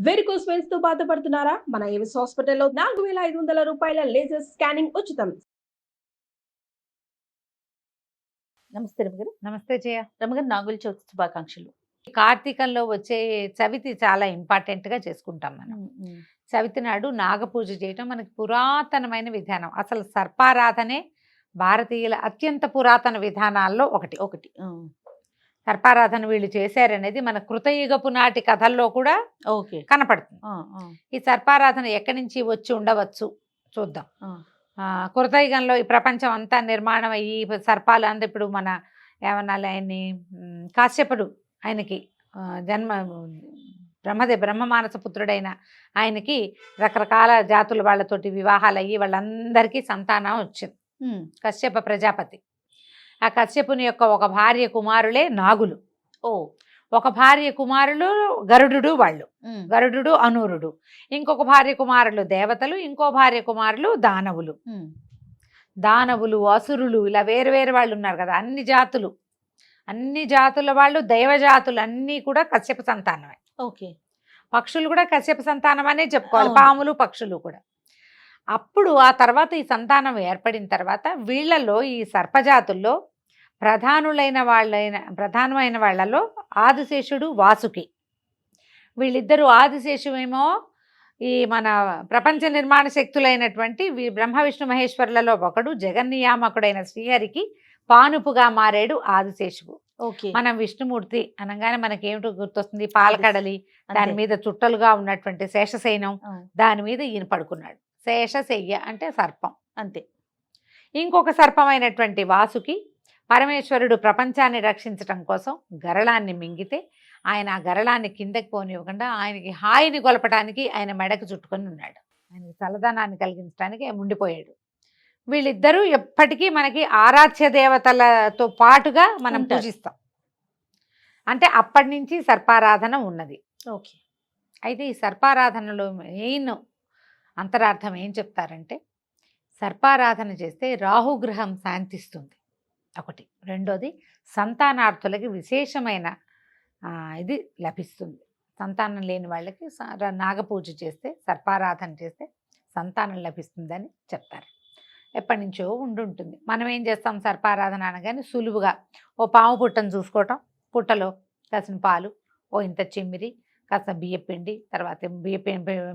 Varicose veins తో బాధపడుతున్నారా? మన ఏవిస్ హాస్పిటల్లో 4500 రూపాయల లేజర్ స్కానింగ్ ఉచితం. నమస్తే రమగారు. నమస్తే జయ. రమగారు, నాగుల చవితి శుభాకాంక్షలు. కార్తీకంలో వచ్చే చవితి చాలా ఇంపార్టెంట్గా చేసుకుంటాం మనం. చవితి నాడు నాగపూజ చేయటం మనకి పురాతనమైన విధానం. అసలు సర్పారాధనే భారతీయుల అత్యంత పురాతన విధానాల్లో ఒకటి. సర్పారాధన వీళ్ళు చేశారనేది మన కృతయుగపు నాటి కథల్లో కూడా కనపడుతుంది. ఈ సర్పారాధన ఎక్కడి నుంచి వచ్చి ఉండవచ్చు చూద్దాం. కృతయుగంలో ఈ ప్రపంచం అంతా నిర్మాణం అయ్యి సర్పాలు అంతా ఇప్పుడు మన ఏమన్నాలి ఆయన్ని కాశ్యపుడు ఆయనకి బ్రహ్మమానస పుత్రుడైన ఆయనకి రకరకాల జాతుల వాళ్ళతోటి వివాహాలు అయ్యి వాళ్ళందరికీ సంతానం వచ్చింది. కశ్యప ప్రజాపతి. ఆ కశ్యపుని యొక్క ఒక భార్య కుమారులే నాగులు. ఒక భార్య కుమారులు గరుడు, వాళ్ళు గరుడు అనూరుడు. ఇంకొక భార్య కుమారులు దేవతలు, ఇంకో భార్య కుమారులు దానవులు. దానవులు, అసురులు, ఇలా వేరు వేరు వాళ్ళు ఉన్నారు కదా. అన్ని జాతుల వాళ్ళు, దైవజాతులు అన్నీ కూడా కశ్యప సంతానమే. పక్షులు కూడా కశ్యప సంతానం అనే చెప్పుకోవాలి, పాములు పక్షులు కూడా. అప్పుడు ఆ తర్వాత ఈ సంతానం ఏర్పడిన తర్వాత వీళ్ళలో ఈ సర్పజాతుల్లో ప్రధానమైన వాళ్ళలో ఆదిశేషుడు, వాసుకి. వీళ్ళిద్దరూ ఆదిశేషువేమో ఈ మన ప్రపంచ నిర్మాణ శక్తులైనటువంటి బ్రహ్మ విష్ణు మహేశ్వరులలో ఒకడు, జగన్నియామకుడైన శ్రీహరికి పానుపుగా మారాడు ఆదిశేషువు. మనం విష్ణుమూర్తి అనగానే మనకి ఏమిటో గుర్తొస్తుంది? పాలకడలి, దాని మీద చుట్టలుగా ఉన్నటువంటి శేషశయనం, దాని మీద ఈయన పడుకున్నాడు. శేషశయ్య అంటే సర్పం, అంతే. ఇంకొక సర్పమైనటువంటి వాసుకి పరమేశ్వరుడు ప్రపంచాన్ని రక్షించటం కోసం గరళాన్ని మింగితే ఆయన ఆ గరళాన్ని కిందకి పోనివ్వకుండా ఆయనకి హాయిని గొలపటానికి ఆయన మెడకు చుట్టుకొని ఉన్నాడు. ఆయనకి చల్లదనాన్ని కలిగించడానికి ఉండిపోయాడు. వీళ్ళిద్దరూ ఎప్పటికీ మనకి ఆరాధ్య దేవతలతో పాటుగా మనం పూజిస్తాం. అంటే అప్పటి నుంచి సర్పారాధన ఉన్నది. అయితే ఈ సర్పారాధనలో మెయిన్ అంతరార్థం ఏం చెప్తారంటే, సర్పారాధన చేస్తే రాహుగ్రహం శాంతిస్తుంది ఒకటి. రెండోది సంతానార్థులకి విశేషమైన ఇది లభిస్తుంది. సంతానం లేని వాళ్ళకి నాగపూజ చేస్తే, సర్పారాధన చేస్తే సంతానం లభిస్తుందని చెప్తారు. ఎప్పటి నుంచో ఉండుంటుంది. మనం ఏం చేస్తాం? సర్పారాధన అనగానే సులువుగా ఓ పాము పుట్టను చూసుకోవటం, పుట్టలో కాసిన పాలు, ఓ ఇంత చిమ్మిరి, కాస్త బియ్యపిండి, తర్వాత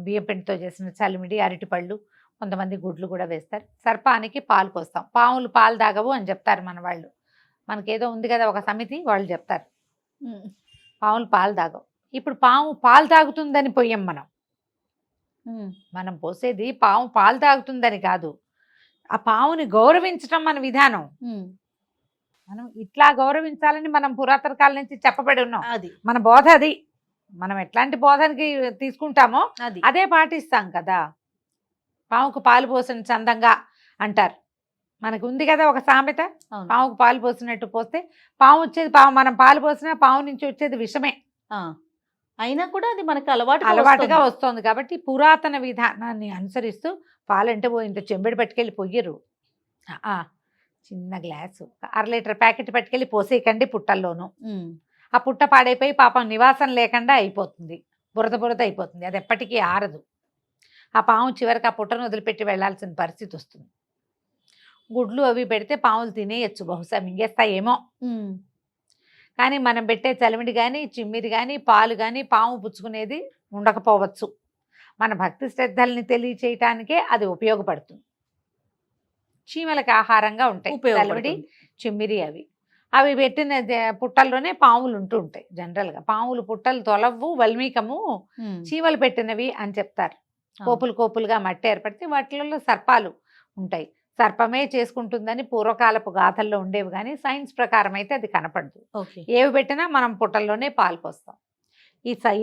బియ్యపిండితో చేసిన చలిమిడి, అరటిపళ్ళు, కొంతమంది గుడ్లు కూడా వేస్తారు. సర్పానికి పాలు పోస్తాం. పాములు పాలు తాగవు అని చెప్తారు మన వాళ్ళు. మనకేదో ఉంది కదా ఒక సమితి, వాళ్ళు చెప్తారు పాములు పాలు తాగవు. ఇప్పుడు పాము పాలు తాగుతుందని పోయాం మనం పోసేది పాము పాలు తాగుతుందని కాదు. ఆ పాముని గౌరవించటం మన విధానం. మనం ఇట్లా గౌరవించాలని మనం పురాతన కాలం నుంచి చెప్పబడి ఉన్నాం. అది మన బోధ. అది మనం ఎట్లాంటి బోధనకి తీసుకుంటామో అదే పాటిస్తాం కదా. పాముకు పాలు పోసిన చందంగా అంటారు. మనకు ఉంది కదా ఒక సామెత, పాముకు పాలు పోసినట్టు పోస్తే పాము వచ్చేది మనం పాలు పోసినా పాము నుంచి వచ్చేది విషమే. అయినా కూడా అది మనకు అలవాటుగా వస్తుంది. కాబట్టి పురాతన విధానాన్ని అనుసరిస్తూ పాలంటే ఇంత చెంబెడు పట్టుకెళ్ళి పొయ్యరు. చిన్న గ్లాసు 1/2 లీటర్ ప్యాకెట్ పట్టుకెళ్ళి పోసేయకండి పుట్టల్లోనూ. ఆ పుట్ట పాడైపోయి పాపం నివాసం లేకుండా అయిపోతుంది, బురద అయిపోతుంది. అది ఎప్పటికీ ఆరదు. ఆ పాము చివరికి ఆ పుట్టను వదిలిపెట్టి వెళ్లాల్సిన పరిస్థితి వస్తుంది. గుడ్లు అవి పెడితే పాములు తినేయచ్చు, బహుశా మింగేస్తాయేమో. కానీ మనం పెట్టే చలిమిడి కానీ, చిమ్మిరి కానీ, పాలు కానీ పాము పుచ్చుకునేది ఉండకపోవచ్చు. మన భక్తి శ్రద్ధల్ని తెలియచేయటానికే అది ఉపయోగపడుతుంది. చీమలకు ఆహారంగా ఉంటాయి చలిమిడి, చిమ్మిరి. అవి పెట్టిన పుట్టల్లోనే పాములు ఉంటూ ఉంటాయి. జనరల్గా పాములు పుట్టలు తొలవ్వు, వల్మీకము చీమలు పెట్టినవి అని చెప్తారు. కోపులుగా మట్టి ఏర్పడితే వాటిలలో సర్పాలు ఉంటాయి. సర్పమే చేసుకుంటుందని పూర్వకాలపు గాథల్లో ఉండేవి, కానీ సైన్స్ ప్రకారం అయితే అది కనపడదు. ఏవి పెట్టినా మనం పుట్టల్లోనే పాలు పోస్తాం.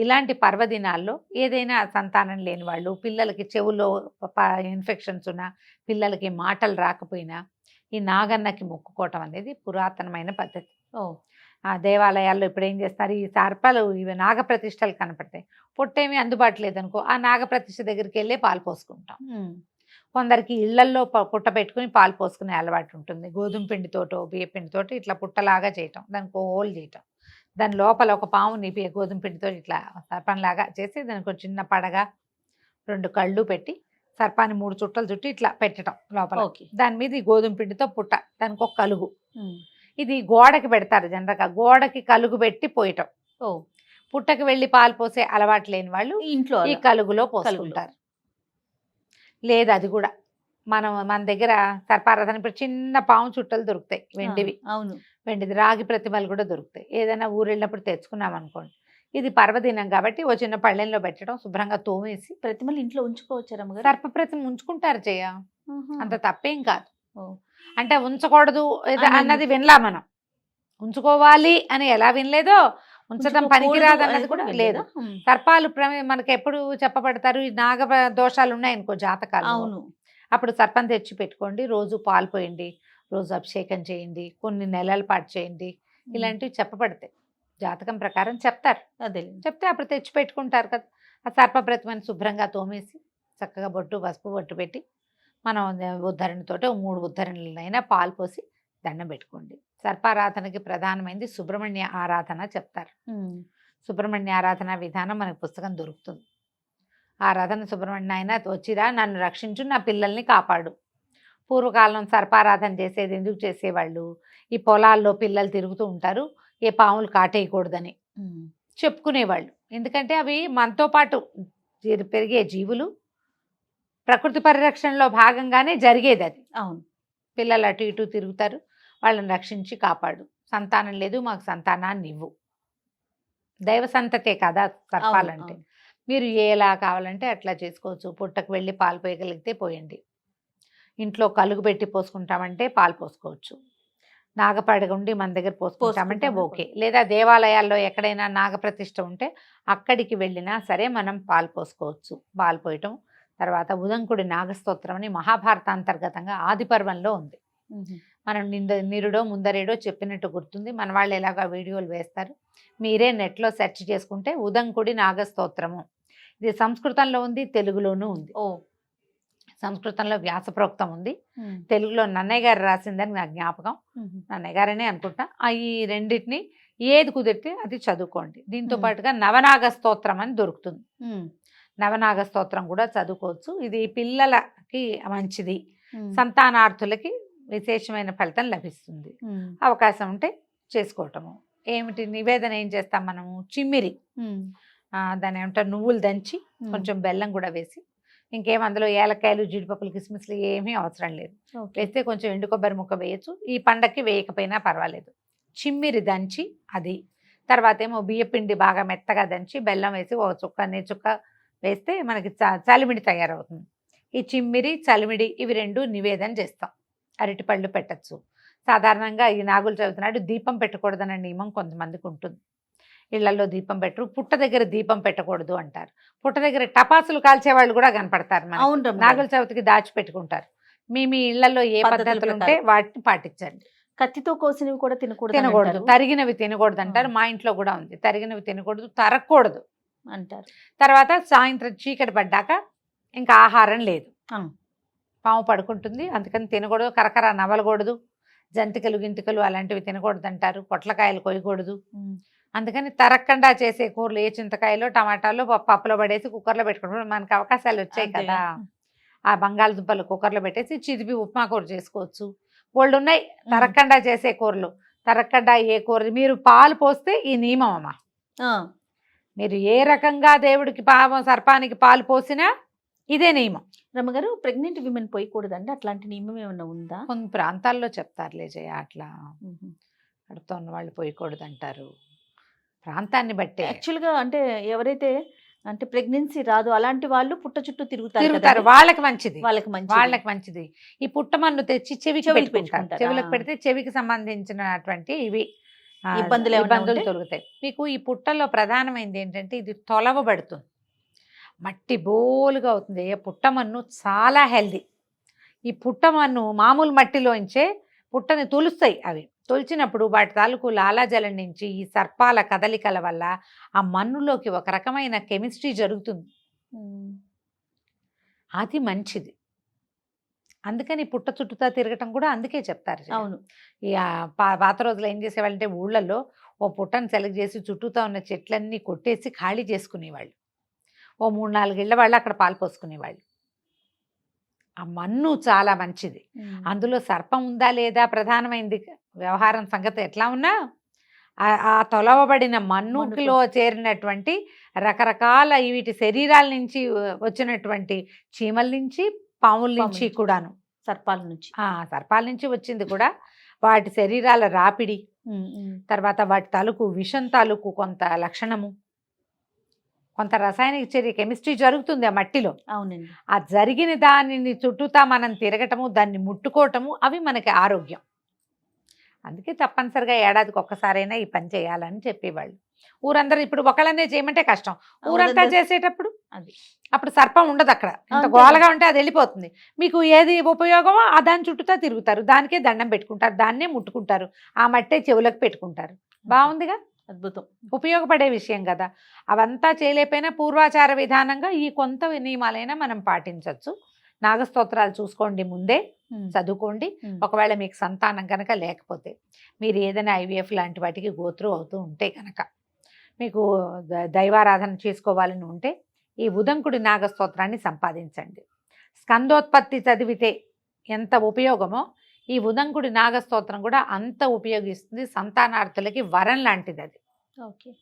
ఇలాంటి పర్వదినాల్లో ఏదైనా సంతానం లేని వాళ్ళు, పిల్లలకి చెవుల్లో ఇన్ఫెక్షన్స్ ఉన్నా, పిల్లలకి మాటలు రాకపోయినా ఈ నాగన్నకి మొక్కుకోవటం అనేది పురాతనమైన పద్ధతి. ఆ దేవాలయాల్లో ఇప్పుడు ఏం చేస్తారు, ఈ సర్పాలు ఇవి నాగప్రతిష్టలు కనపడతాయి. పుట్టేమీ అందుబాటు లేదనుకో, ఆ నాగప్రతిష్ఠ దగ్గరికి వెళ్ళే పాలు పోసుకుంటాం. కొందరికి ఇళ్లల్లో పుట్ట పెట్టుకుని పాలు పోసుకునే అలవాటు ఉంటుంది. గోధుమ పిండితోటో బియ్య పిండితోటో ఇట్లా పుట్టలాగా చేయటం, దానికి హోల్ చేయటం, దాని లోపల ఒక పాము నిపి గోధుమ పిండితో ఇట్లా సర్పంలాగా చేసి దానికి ఒక చిన్న పడగ 2 కళ్ళు పెట్టి సర్పాన్ని 3 చుట్టలు చుట్టి ఇట్లా పెట్టడం లోపల. ఓకే. దాని మీద ఈ గోధుమ పిండితో పుట్ట, దానికి ఒక కలుగు. ఇది గోడకి పెడతారు జనరల్గా, గోడకి కలుగు పెట్టి పోయటం. ఓ పుట్టకి వెళ్ళి పాలు పోసే అలవాటు లేని వాళ్ళు ఇంట్లో ఈ కలుగులో పోసుకుంటారు. లేదు అది కూడా మన దగ్గర సర్పారాధన ఇప్పుడు చిన్న పాము చుట్టలు దొరుకుతాయి, వెండివి. అవును, వెండిది రాగి ప్రతిమలు కూడా దొరుకుతాయి. ఏదైనా ఊరు వెళ్ళినప్పుడు తెచ్చుకున్నాం అనుకోండి, ఇది పర్వదినం కాబట్టి ఓ చిన్న పళ్ళెంలో పెట్టడం, శుభ్రంగా తోమేసి. ప్రతిమలు ఇంట్లో ఉంచుకోవచ్చా రమ్మగారు? సర్ప ప్రతిమ ఉంచుకుంటారు చెయ్య, అంత తప్పేం కాదు. ఓ. అంటే ఉంచకూడదు అన్నది వినలా మనం. ఉంచుకోవాలి అని ఎలా వినలేదో ఉంచడం పనికిరాదు అన్నది కూడా లేదు. సర్పాలు మనకి ఎప్పుడు చెప్పబడతారు, ఈ నాగ దోషాలు ఉన్నాయి అనుకో జాతకాలు, అవును, అప్పుడు సర్పం తెచ్చి పెట్టుకోండి, రోజు పాలు పోయండి, రోజు అభిషేకం చేయండి, కొన్ని నెలల పాటు చేయండి, ఇలాంటివి చెప్పబడతాయి. జాతకం ప్రకారం చెప్తారు. అదే చెప్తే అప్పుడు తెచ్చి పెట్టుకుంటారు కదా. ఆ సర్ప ప్రతిమని శుభ్రంగా తోమేసి చక్కగా బొట్టు పసుపు బొట్టు పెట్టి మనం ఉద్ధరణతోటి 3 ఉద్ధరణలైనా పాలు పోసి దండం పెట్టుకోండి. సర్పారాధనకి ప్రధానమైనది సుబ్రహ్మణ్య ఆరాధన చెప్తారు. సుబ్రహ్మణ్య ఆరాధన విధానం మనకి పుస్తకం దొరుకుతుంది. ఆరాధన సుబ్రహ్మణ్య అయినా వచ్చిరా నన్ను రక్షించు, నా పిల్లల్ని కాపాడు. పూర్వకాలం సర్పారాధన చేసేది ఎందుకు చేసేవాళ్ళు, ఈ పొలాల్లో పిల్లలు తిరుగుతూ ఉంటారు, ఏ పాములు కాటేయకూడదని చెప్పుకునేవాళ్ళు. ఎందుకంటే అవి మనతో పాటు పెరిగే జీవులు, ప్రకృతి పరిరక్షణలో భాగంగానే జరిగేది అది. అవును, పిల్లలు అటు ఇటు తిరుగుతారు, వాళ్ళని రక్షించి కాపాడు. సంతానం లేదు, మాకు సంతానాన్ని ఇవ్వు. దైవ సంతతే కదా సర్పాలంటే. మీరు ఎలా కావాలంటే అట్లా చేసుకోవచ్చు. పుట్టకు వెళ్ళి పాలు పోయగలిగితే పోయండి, ఇంట్లో కలుగు పెట్టి పోసుకుంటామంటే పాలు పోసుకోవచ్చు, నాగపడగ ఉండి మన దగ్గర పోసుకుంటామంటే ఓకే. లేదా దేవాలయాల్లో ఎక్కడైనా నాగప్రతిష్ఠ ఉంటే అక్కడికి వెళ్ళినా సరే మనం పాలు పోసుకోవచ్చు. పాలు పోయటం తర్వాత ఉదంకుడి నాగస్తోత్రం అని మహాభారతాంతర్గతంగా ఆది పర్వంలో ఉంది. మనం నిరుడో ముందరేడో చెప్పినట్టు గుర్తుంది. మన వాళ్ళు ఎలాగా వీడియోలు వేస్తారు, మీరే నెట్లో సెర్చ్ చేసుకుంటే ఉదంకుడి నాగస్తోత్రము. ఇది సంస్కృతంలో ఉంది, తెలుగులోనూ ఉంది. ఓ సంస్కృతంలో వ్యాసప్రోక్తం ఉంది, తెలుగులో నన్నయ్య గారు రాసిందని నా జ్ఞాపకం. నన్నయ్య గారనే అనుకుంటా. ఈ రెండింటిని ఏది కుదిరితే అది చదువుకోండి. దీంతో పాటుగా నవనాగ స్తోత్రం అని దొరుకుతుంది. నవనాగ స్తోత్రం కూడా చదువుకోవచ్చు. ఇది పిల్లలకి మంచిది, సంతానార్థులకి విశేషమైన ఫలితం లభిస్తుంది. అవకాశం ఉంటే చేసుకోవటము. ఏమిటి నివేదన ఏం చేస్తాం మనము, చిమ్మిరి, దాని ఏమంటారు నువ్వులు దంచి కొంచెం బెల్లం కూడా వేసి, ఇంకేం అందులో ఏలకాయలు జీడిపప్పులు కిస్మిస్లు ఏమీ అవసరం లేదు. వేస్తే కొంచెం ఎండు కొబ్బరి ముక్క వేయచ్చు, ఈ పండక్కి వేయకపోయినా పర్వాలేదు. చిమ్మిరి దంచి అది, తర్వాత ఏమో బియ్యపిండి బాగా మెత్తగా దంచి బెల్లం వేసి ఒక చుక్క నీరు చుక్క వేస్తే మనకి చలిమిడి తయారవుతుంది. ఈ చిమ్మిరి చలిమిడి ఇవి 2 నివేదన చేస్తాం. అరటిపళ్ళు పెట్టచ్చు. సాధారణంగా ఈ నాగుల చవితి నాడు దీపం పెట్టకూడదన్న నియమం కొంతమందికి ఉంటుంది. ఇళ్లలో దీపం పెట్టరు, పుట్ట దగ్గర దీపం పెట్టకూడదు అంటారు. పుట్ట దగ్గర టపాసులు కాల్చేవాళ్ళు కూడా కనపడతారు. నాగుల చవితికి దాచిపెట్టుకుంటారు. మీ ఇళ్లలో ఏ పద్ధతులు ఉంటే వాటిని పాటించండి. కత్తితో కోసినవి కూడా తినకూడదు, తరిగినవి తినకూడదు అంటారు. మా ఇంట్లో కూడా ఉంది, తరిగినవి తినకూడదు, తరగకూడదు అంటారు. తర్వాత సాయంత్రం చీకటి పడ్డాక ఇంకా ఆహారం లేదు, పాము పడుకుంటుంది, అందుకని తినకూడదు. కరకర నవలకూడదు, జంతికలు గింతికలు అలాంటివి తినకూడదు అంటారు. పొట్లకాయలు కొయ్యకూడదు. అందుకని తరక్కండా చేసే కూరలు ఏ చింతకాయలు టమాటాలు పప్పులో పడేసి కుక్కర్లో పెట్టుకుంటాం. మనకు అవకాశాలు వచ్చాయి కదా, ఆ బంగాళదుంపలు కుక్కర్లో పెట్టేసి చిదిపి ఉప్మా కూర చేసుకోవచ్చు. వాళ్ళు ఉన్నాయి తరక్కండా చేసే కూరలు. తరక్కండా ఏ కూర, మీరు పాలు పోస్తే ఈ నియమం అమ్మా, మీరు ఏ రకంగా దేవుడికి సర్పానికి పాలు పోసినా ఇదే నియమం. రమ్మగారు, ప్రెగ్నెంట్ విమెన్ పోయకూడదండి, అట్లాంటి నియమం ఏమన్నా ఉందా? కొన్ని ప్రాంతాల్లో చెప్తారులే జయ, అట్లా కడుపుతో ఉన్న వాళ్ళు పోయకూడదు అంటారు, ప్రాంతాన్ని బట్టి. యాక్చువల్గా అంటే ఎవరైతే అంటే ప్రెగ్నెన్సీ రాదు అలాంటి వాళ్ళు పుట్ట చుట్టూ తిరుగుతారు, వాళ్ళకి మంచిది, వాళ్ళకి మంచిది. ఈ పుట్టమన్ను తెచ్చి చెవికి పెట్టుకుంటారు. చెవులకు పెడితే చెవికి సంబంధించినటువంటి ఇవి ఇబ్బందులు తొలుగుతాయి. మీకు ఈ పుట్టలో ప్రధానమైనది ఏంటంటే ఇది తొలవబడుతుంది, మట్టి బోలుగా అవుతుంది. పుట్టమన్ను చాలా హెల్దీ. ఈ పుట్టమన్ను మామూలు మట్టిలోంచే పుట్టని తొలుస్తాయి. అవి తొలిచినప్పుడు వాటి తాలూకు లాలాజలం నుంచి ఈ సర్పాల కదలికల వల్ల ఆ మన్నులోకి ఒక రకమైన కెమిస్ట్రీ జరుగుతుంది, అది మంచిది. అందుకని పుట్ట చుట్టూతా తిరగటం కూడా అందుకే చెప్తారు. అవును, ఈ పాత రోజులు ఏం చేసేవాళ్ళంటే ఊళ్ళల్లో ఓ పుట్టను సెలెక్ట్ చేసి చుట్టూతా ఉన్న చెట్లన్నీ కొట్టేసి ఖాళీ చేసుకునేవాళ్ళు. ఓ 3-4 ఇళ్ల వాళ్ళు అక్కడ పాలు పోసుకునేవాళ్ళు. ఆ మన్ను చాలా మంచిది. అందులో సర్పం ఉందా లేదా ప్రధానమైంది వ్యవహారం సంగతి ఎట్లా ఉన్నా ఆ తొలవబడిన మన్నులో చేరినటువంటి రకరకాల వీటి శరీరాల నుంచి వచ్చినటువంటి చీమల నుంచి, పాముల నుంచి కూడాను, సర్పాల నుంచి వచ్చింది కూడా, వాటి శరీరాల రాపిడి, తర్వాత వాటి తాలూకు విషం తాలూకు కొంత లక్షణము, కొంత రసాయనిక చర్య కెమిస్ట్రీ జరుగుతుంది ఆ మట్టిలో. అవునండి. ఆ జరిగిన దానిని చుట్టూతా మనం తిరగటము, దాన్ని ముట్టుకోవటము, అవి మనకి ఆరోగ్యం. అందుకే తప్పనిసరిగా ఏడాదికి ఒక్కసారైనా ఈ పని చేయాలని చెప్పేవాళ్ళు. ఊరందరూ ఇప్పుడు ఒకళ్ళనే చేయమంటే కష్టం, ఊరంతా చేసేటప్పుడు అప్పుడు సర్పం ఉండదు అక్కడ. ఇంత గోలగా ఉంటే అది వెళ్ళిపోతుంది. మీకు ఏది ఉపయోగమో ఆ దాని చుట్టూతా తిరుగుతారు, దానికే దండం పెట్టుకుంటారు, దాన్నే ముట్టుకుంటారు, ఆ మట్టే చెవులకు పెట్టుకుంటారు. బాగుందిగా, అద్భుతం, ఉపయోగపడే విషయం కదా. అవంతా చేయలేకపోయినా పూర్వాచార విధానంగా ఈ కొంత నియమాలైనా మనం పాటించవచ్చు. నాగస్తోత్రాలు చూసుకోండి, ముందే చదువుకోండి. ఒకవేళ మీకు సంతానం కనుక లేకపోతే, మీరు ఏదైనా IVF లాంటి వాటికి గోత్రు అవుతూ ఉంటే కనుక, మీకు దైవారాధన చేసుకోవాలని ఉంటే ఈ ఉదంకుడి నాగస్తోత్రాన్ని సంపాదించండి. స్కందోత్పత్తి చదివితే ఎంత ఉపయోగమో ఈ ఉదంకుడి నాగస్తోత్రం కూడా అంత ఉపయోగిస్తుంది. సంతానార్థులకి వరం లాంటిది అది. ఓకే,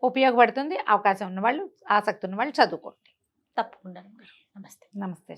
ఉపయోగపడుతుంది. అవకాశం ఉన్నవాళ్ళు, ఆసక్తి ఉన్నవాళ్ళు చదువుకోండి. తప్పకుండా. నమస్తే. నమస్తే.